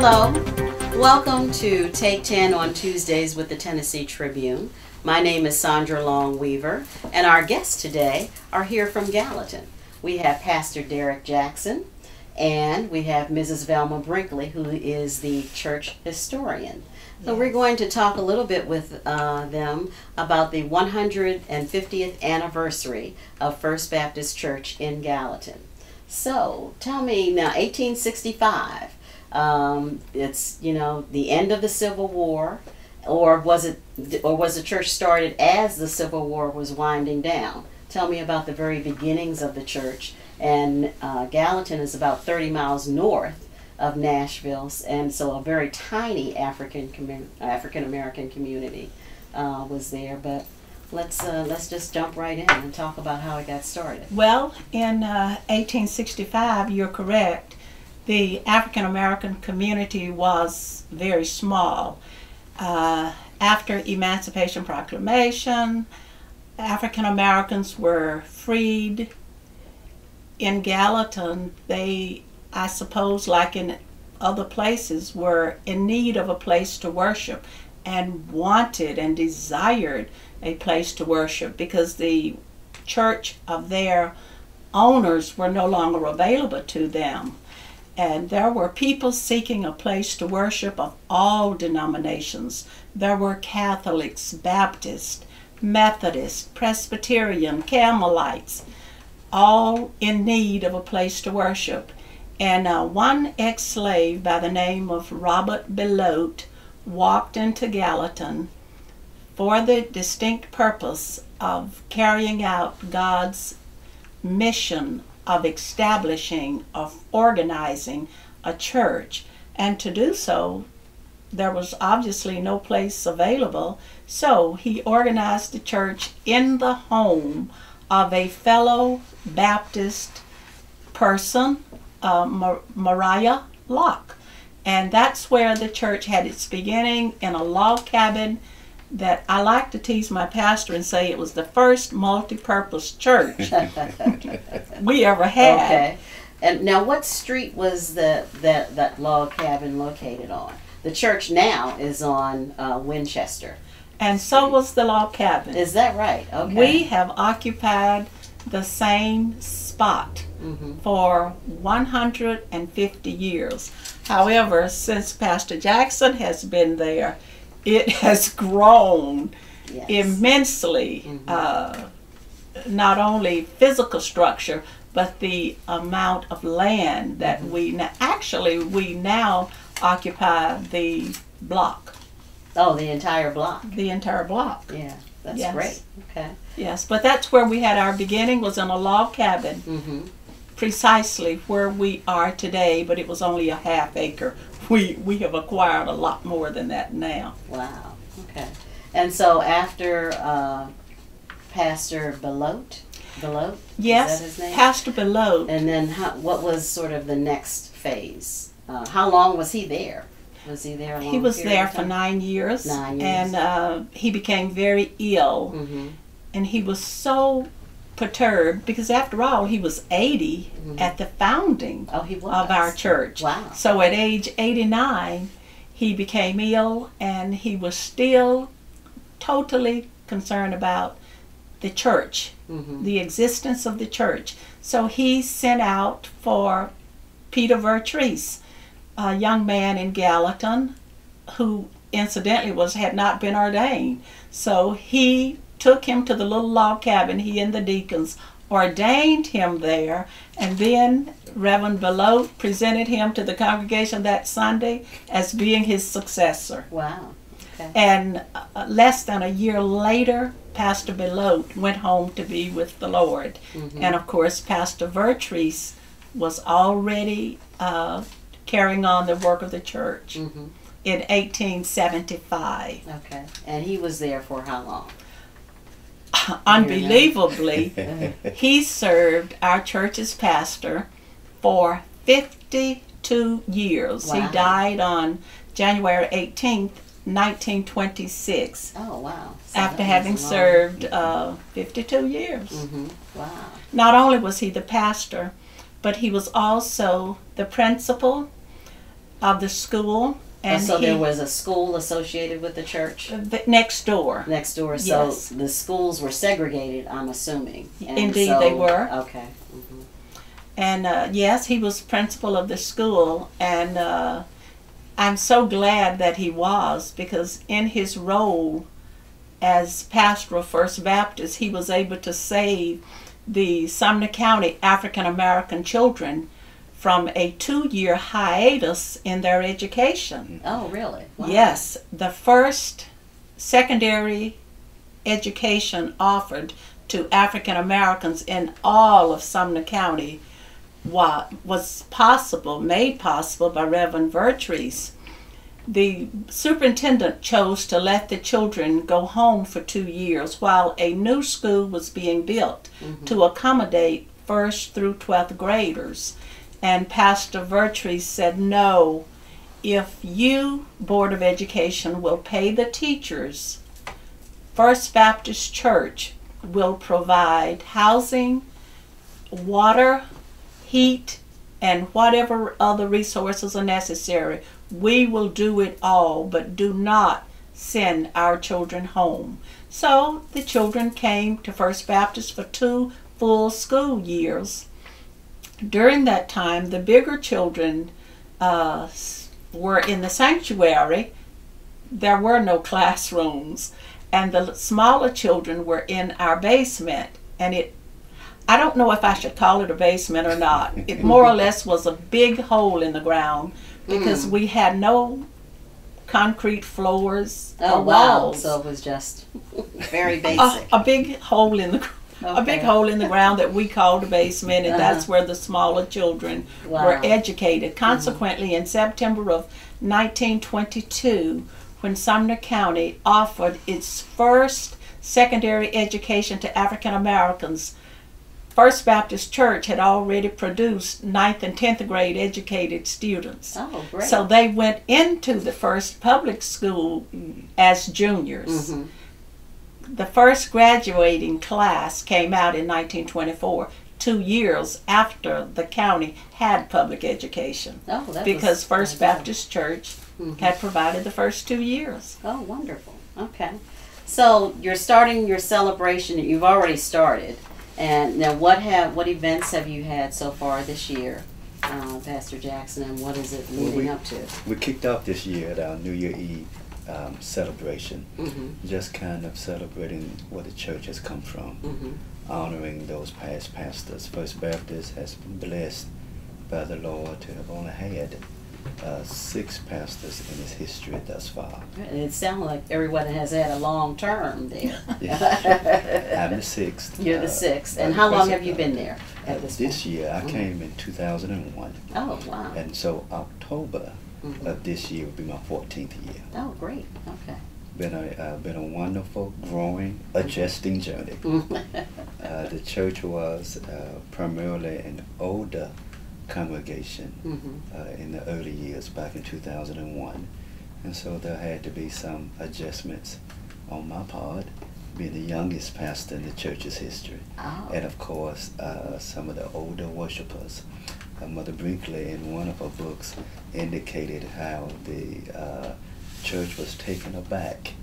Hello, welcome to Take 10 on Tuesdays with the Tennessee Tribune. My name is Sandra Long-Weaver, and our guests today are here from Gallatin. We have Pastor Derek Jackson, and we have Mrs. Velma Brinkley, who is the church historian. So we're going to talk a little bit with them about the 150th anniversary of First Baptist Church in Gallatin. So tell me now, 1865, it's, you know, the end of the Civil War, or was the church started as the Civil War was winding down? Tell me about the very beginnings of the church. And Gallatin is about 30 miles north of Nashville, and so a very tiny African American community was there. But let's just jump right in and talk about how it got started. Well, in 1865, you're correct. The African American community was very small. After Emancipation Proclamation, African Americans were freed. In Gallatin, they, I suppose, like in other places, were in need of a place to worship and wanted and desired a place to worship because the church of their owners were no longer available to them. And there were people seeking a place to worship of all denominations. There were Catholics, Baptists, Methodists, Presbyterian, Carmelites, all in need of a place to worship. And one ex-slave by the name of Robert Belote walked into Gallatin for the distinct purpose of carrying out God's mission of establishing, of organizing a church. And to do so, there was obviously no place available, so he organized the church in the home of a fellow Baptist person, Mariah Locke. And that's where the church had its beginning, in a log cabin that I like to tease my pastor and say it was the first multi-purpose church we ever had. Okay. And now what street was that log cabin located on? The church now is on Winchester. And so was the log cabin. Is that right? Okay. We have occupied the same spot for 150 years. However, since Pastor Jackson has been there, it has grown immensely, not only physical structure, but the amount of land that we now occupy the block. Oh, the entire block. The entire block. Yeah, that's great. Okay. Yes, but that's where we had our beginning, was in a log cabin, precisely where we are today, but it was only a half acre. We have acquired a lot more than that now. Wow. Okay. And so after Pastor Belote, yes, is that his name? Pastor Belote. And then what was sort of the next phase? How long was he there? Was he there a long He was period there of for time? 9 years. 9 years. And he became very ill. And he was so perturbed because, after all, he was 80 at the founding of our church. Wow. So at age 89, he became ill, and he was still totally concerned about the church, the existence of the church. So he sent out for Peter Vertrees, a young man in Gallatin who incidentally had not been ordained. So he took him to the little log cabin. He and the deacons ordained him there, and then Reverend Belote presented him to the congregation that Sunday as being his successor. Wow. Okay. And less than a year later, Pastor Belote went home to be with the Lord. And of course, Pastor Vertrees was already carrying on the work of the church in 1875. Okay. And he was there for how long? Unbelievably, he served our church's pastor for 52 years. Wow. He died on January 18th, 1926. Oh, wow. So after having served 52 years. Wow. Not only was he the pastor, but he was also the principal, of the school. And so there was a school associated with the church? Next door. Next door. So yes. The schools were segregated, I'm assuming. And indeed, they were. Okay. Mm-hmm. And yes, he was principal of the school, and I'm so glad that he was, because in his role as pastor of First Baptist, he was able to save the Sumner County African American children from a 2-year hiatus in their education. Oh, really? Wow. Yes, the first secondary education offered to African Americans in all of Sumner County was made possible by Reverend Vertrees. The superintendent chose to let the children go home for 2 years while a new school was being built to accommodate 1st through 12th graders. And Pastor Vertrees said, no, if you, Board of Education, will pay the teachers, First Baptist Church will provide housing, water, heat, and whatever other resources are necessary. We will do it all, but do not send our children home. So the children came to First Baptist for 2 full school years. During that time, the bigger children were in the sanctuary. There were no classrooms, and the smaller children were in our basement. And I don't know if I should call it a basement or not. It more or less was a big hole in the ground, because we had no concrete floors or walls. So it was just very basic. A big hole in the ground. Okay. A big hole in the ground that we called a basement, and that's where the smaller children were educated. Consequently, in September of 1922, when Sumner County offered its first secondary education to African Americans, First Baptist Church had already produced 9th and 10th grade educated students. Oh, great. So they went into the first public school as juniors. The first graduating class came out in 1924, 2 years after the county had public education. Oh, that because First Baptist Church had provided the first 2 years. Oh, wonderful. Okay. So you're starting your celebration. You've already started. And now what events have you had so far this year, Pastor Jackson, and what is it leading up to? We kicked off this year at our New Year Eve celebration, just kind of celebrating where the church has come from, honoring those past pastors. First Baptist has been blessed by the Lord to have only had 6 pastors in its history thus far. And it sounds like everyone has had a long term there. I'm the 6th. You're the 6th. And how long have you been there at this year? I came in 2001. Oh, wow. And so October of this year will be my 14th year. Oh, great. Okay. Been a wonderful, growing, adjusting journey. The church was primarily an older congregation in the early years back in 2001, and so there had to be some adjustments on my part, being the youngest pastor in the church's history. And of course some of the older worshipers. Mother Brinkley, in one of her books, indicated how the church was taken aback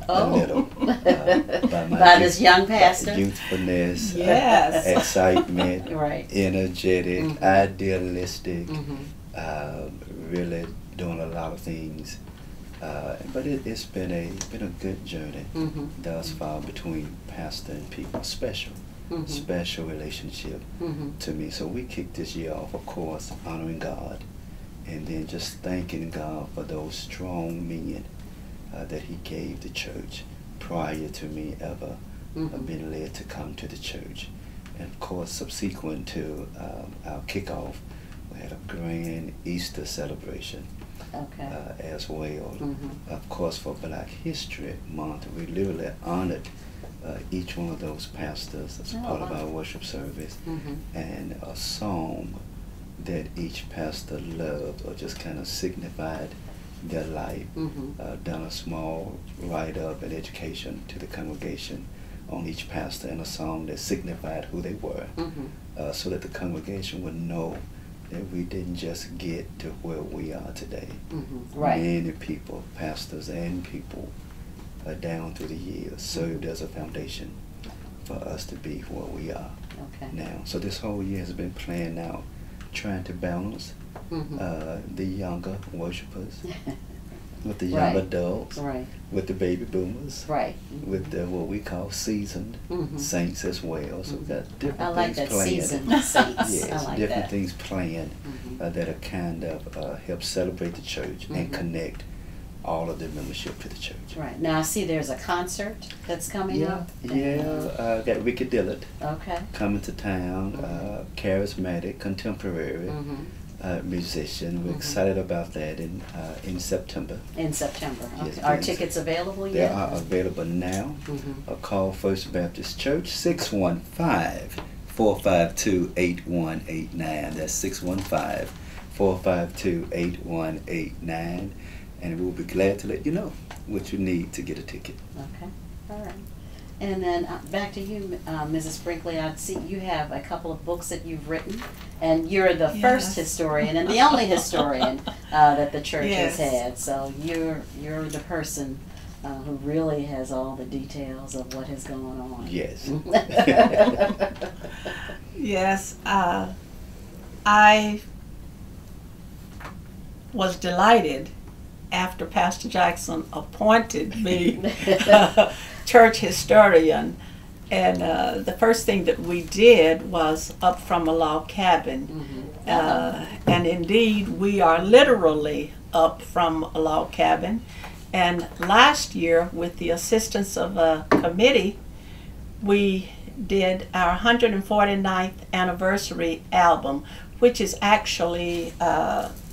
a little by this young pastor. Youthfulness, yes. Excitement, right. Energetic, idealistic, really doing a lot of things. But it's been a good journey thus far between pastor and people. Special relationship to me. So we kicked this year off, of course, honoring God, and then just thanking God for those strong men that He gave the church prior to me ever being led to come to the church. And of course, subsequent to our kickoff, we had a grand Easter celebration as well. Of course, for Black History Month, we literally honored each one of those pastors as part of our worship service, and a song that each pastor loved or just kind of signified their life. Done a small write-up and education to the congregation on each pastor, and a song that signified who they were, so that the congregation would know that we didn't just get to where we are today. Right. Many people, pastors and people, down through the years served as a foundation for us to be where we are now. So this whole year has been planned out, trying to balance the younger worshipers with the young adults, with the baby boomers, with the what we call seasoned saints as well. So we've got different things planned. Seasoned saints. Yes, different things planned that are kind of help celebrate the church and connect all of the membership to the church. Right. Now I see there's a concert that's coming up. Got Ricky Dillard coming to town, charismatic, contemporary musician. We're excited about that in September. In September. Okay. Yes, Are tickets available yet? They are available now. Call First Baptist Church 615-452-8189. That's 615-452-8189. And we'll be glad to let you know what you need to get a ticket. Okay, all right. And then back to you, Mrs. Brinkley. I see you have a couple of books that you've written, and you're the first historian and the only historian that the church has had. So you're the person who really has all the details of what has gone on. Yes. Yes, I was delighted after Pastor Jackson appointed me church historian, and the first thing that we did was up from a log cabin, and indeed we are literally up from a log cabin. And last year, with the assistance of a committee, we did our 149th anniversary album, which is actually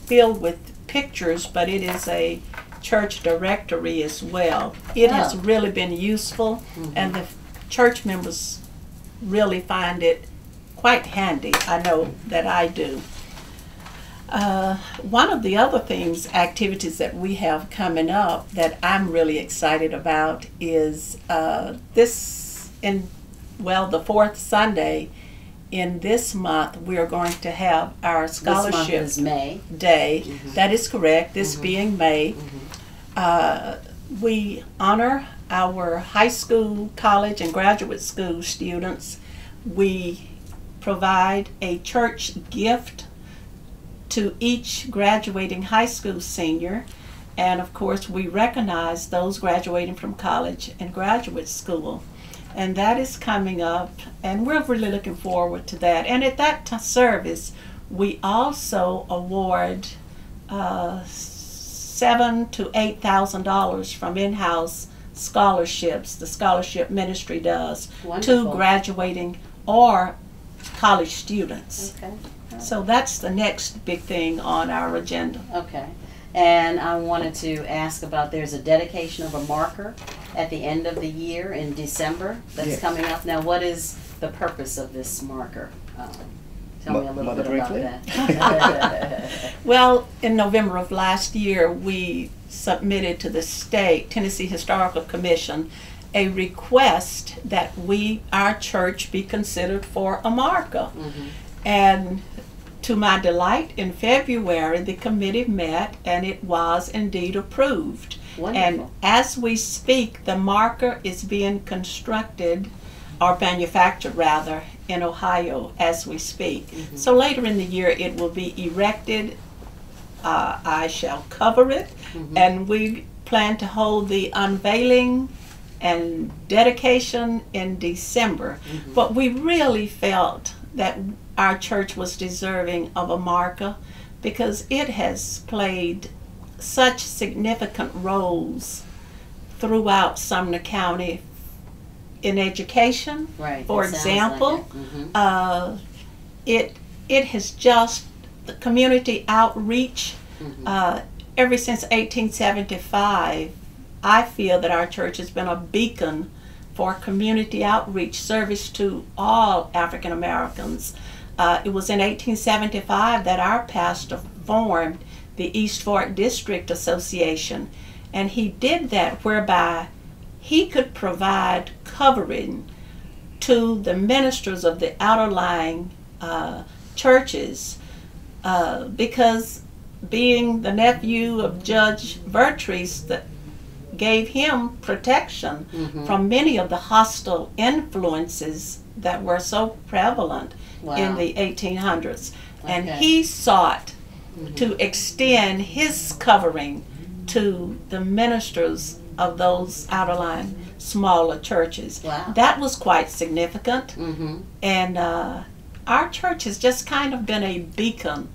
filled with pictures, but it is a church directory as well. It has really been useful, and the church members really find it quite handy. I know that I do. One of the other activities that we have coming up that I'm really excited about is the fourth Sunday in this month, we are going to have our scholarship this month is May. Day. That is correct, this being May. We honor our high school, college, and graduate school students. We provide a church gift to each graduating high school senior, and of course we recognize those graduating from college and graduate school. And that is coming up, and we're really looking forward to that. And at that service, we also award $7,000 to $8,000 from in-house scholarships. The scholarship ministry does to graduating or college students. Okay. So that's the next big thing on our agenda. Okay. And I wanted to ask about, there's a dedication of a marker at the end of the year in December that's coming up. Now, what is the purpose of this marker? Tell me a little bit about that. Well, in November of last year, we submitted to the state Tennessee Historical Commission a request that our church be considered for a marker. And to my delight, in February, the committee met and it was indeed approved. Wonderful. And as we speak, the marker is being constructed, or manufactured rather, in Ohio as we speak. So later in the year it will be erected. I shall cover it, and we plan to hold the unveiling and dedication in December. But we really felt that our church was deserving of a marker because it has played such significant roles throughout Sumner County in education. Right. For example, it has just, the community outreach, ever since 1875, I feel that our church has been a beacon for community outreach service to all African Americans. It was in 1875 that our pastor formed the East Fork District Association, and he did that whereby he could provide covering to the ministers of the outerlying churches because being the nephew of Judge Vertrees, that gave him protection from many of the hostile influences that were so prevalent in the 1800s. And he sought to extend his covering to the ministers of those outerline smaller churches. That was quite significant. And our church has just kind of been a beacon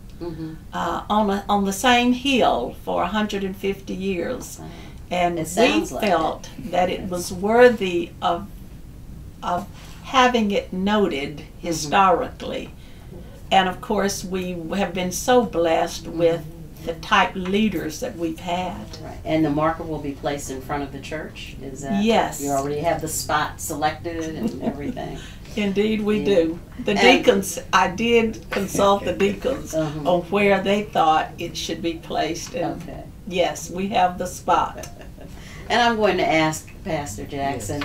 on the same hill for 150 years. And we felt that it was worthy of having it noted historically. And of course, we have been so blessed with the type leaders that we've had. Right. And the marker will be placed in front of the church? Is that, yes. You already have the spot selected and everything? Indeed we do. The deacons, I did consult the deacons on where they thought it should be placed. And yes, we have the spot. And I'm going to ask Pastor Jackson,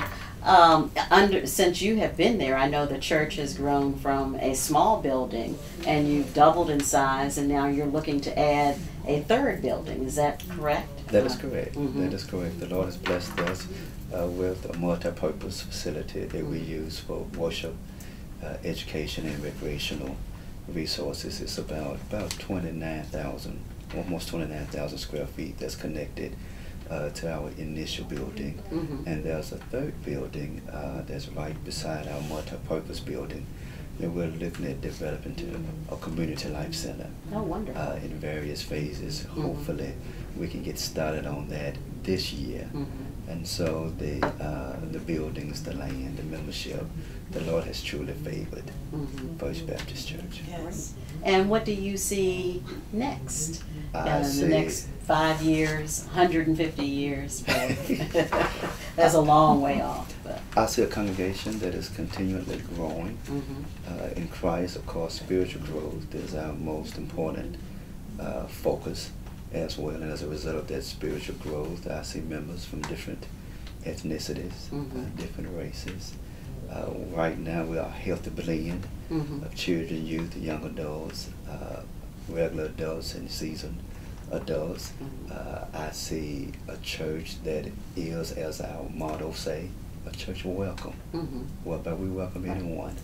since you have been there, I know the church has grown from a small building and you've doubled in size, and now you're looking to add a third building. Is that correct? That is correct. That is correct. The Lord has blessed us with a multi-purpose facility that we use for worship, education, and recreational resources. It's about 29,000, almost 29,000 square feet that's connected to our initial building. And there's a third building that's right beside our multi-purpose building that we're looking at developing to a community life center. Oh, wonderful. In various phases. Hopefully we can get started on that this year. And so the buildings, the land, the membership, the Lord has truly favored First Baptist Church. Yes. And what do you see next? I The next 5 years, 150 years. That's a long way off. But. I see a congregation that is continually growing in Christ. Of course, spiritual growth is our most important focus as well. And as a result of that spiritual growth, I see members from different ethnicities, different races. Right now, we are a healthy blend of children, youth, young adults, regular adults, and seasoned adults. I see a church that is, as our motto say, a church welcome, whereby we welcome anyone,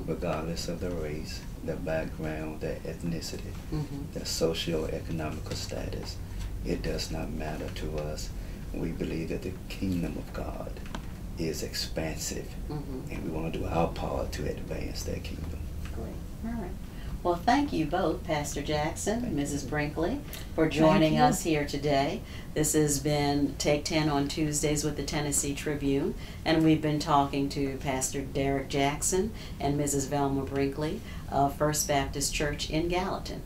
regardless of their race, their background, their ethnicity, their socio-economical status. It does not matter to us. We believe that the kingdom of God is expansive, and we want to do our part to advance that kingdom. Great. All right. Well, thank you both, Pastor Jackson and Mrs. Brinkley, for joining us here today. This has been Take 10 on Tuesdays with the Tennessee Tribune, and we've been talking to Pastor Derek Jackson and Mrs. Velma Brinkley of First Baptist Church in Gallatin.